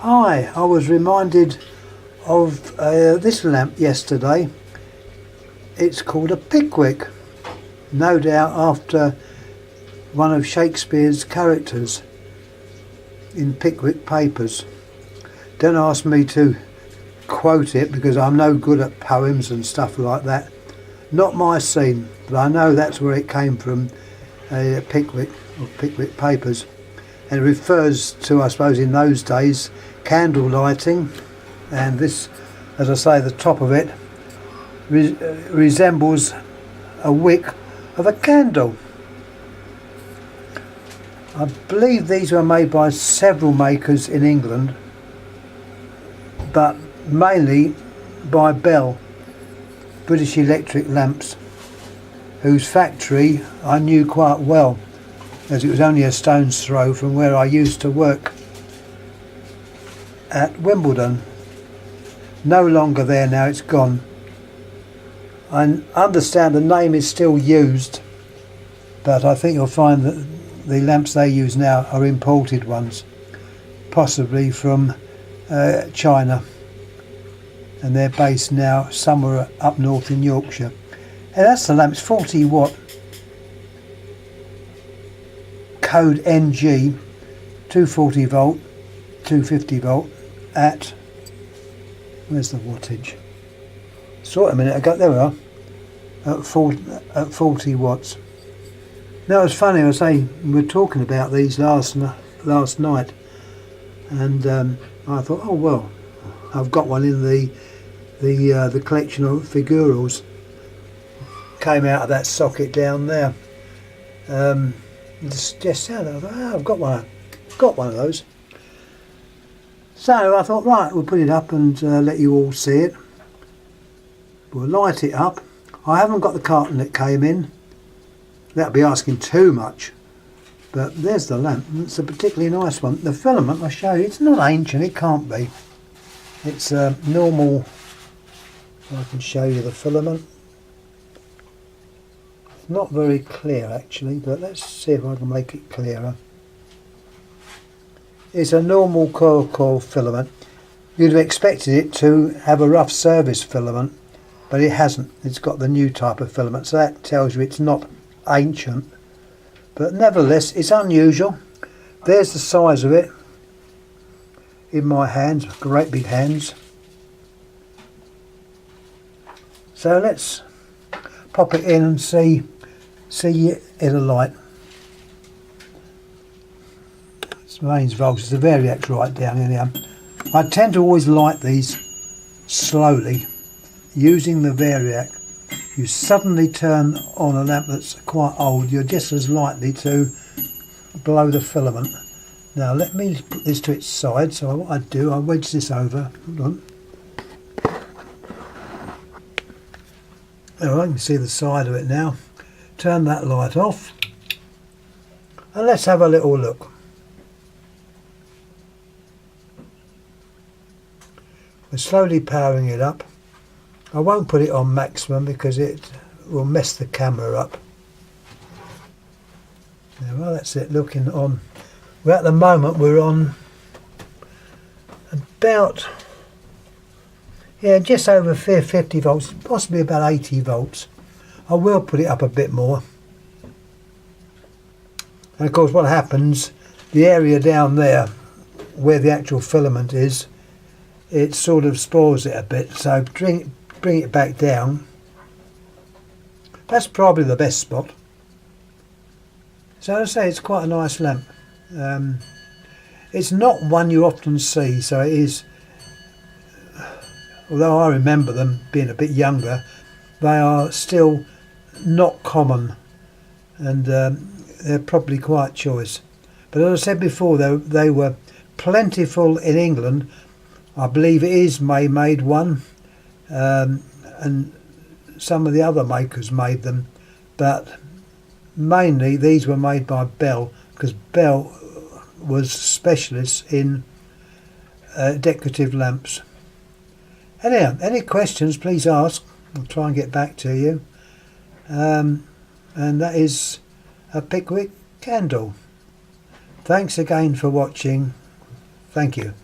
Hi, I was reminded of this lamp yesterday. It's called a Pickwick, no doubt after one of Shakespeare's characters in Pickwick Papers. Don't ask me to quote it because I'm no good at poems and stuff like that. Not my scene, but I know that's where it came from, Pickwick, or Pickwick Papers. And it refers to, I suppose in those days, candle lighting, and this, as I say, the top of it resembles a wick of a candle. I believe these were made by several makers in England, but mainly by Bell, British Electric Lamps, whose factory I knew quite well, as it was only a stone's throw from where I used to work at Wimbledon. No longer there now, it's gone. I understand the name is still used, but I think you'll find that the lamps they use now are imported ones, possibly from China, and they're based now somewhere up north in Yorkshire. And that's the lamps, 40 watt, code NG, 240 volt, 250 volt at, where's the wattage? Saw it a minute ago, there we are, at 40 watts. Now it's funny, I say, we were talking about these last night, and I thought, oh well, I've got one in the collection of figurals. Came out of that socket down there. Just sounded, I thought, oh, I've got one of those. So I thought, right, we'll put it up and let you all see it. We'll light it up. I haven't got the carton that came in. That'd be asking too much. But there's the lamp. It's a particularly nice one. The filament, I'll show you, it's not ancient, it can't be. It's a normal, I can show you the filament. It's not very clear actually, but let's see if I can make it clearer. It's a normal coil filament. You'd have expected it to have a rough service filament, but it hasn't. It's got the new type of filament, so that tells you it's not ancient. But nevertheless, it's unusual. There's the size of it in my hands, great big hands. So let's pop it in and see it alight. It's mains volts, the variac's right down in here. I tend to always light these slowly using the variac. You suddenly turn on a lamp that's quite old, you're just as likely to blow the filament. Now let me put this to its side, so what I do, I wedge this over. Hold on. There, I can see the side of it now. Turn that light off and let's have a little look. We're slowly powering it up. I won't put it on maximum because it will mess the camera up. There, well, that's it, looking on. Well, at the moment we're on about, yeah, just over 50 volts, possibly about 80 volts. I will put it up a bit more. And of course what happens, the area down there where the actual filament is, it sort of spoils it a bit, so bring it back down. That's probably the best spot. So I say it's quite a nice lamp. It's not one you often see, so it is, although I remember them being a bit younger, they are still not common, and they're probably quite choice. But as I said before, they were plentiful in England. I believe it is May made one, and some of the other makers made them, but mainly these were made by Bell, because Bell was specialists in decorative lamps. Anyhow, any questions please ask, I'll try and get back to you. And that is a Pickwick candle. Thanks again for watching. Thank you.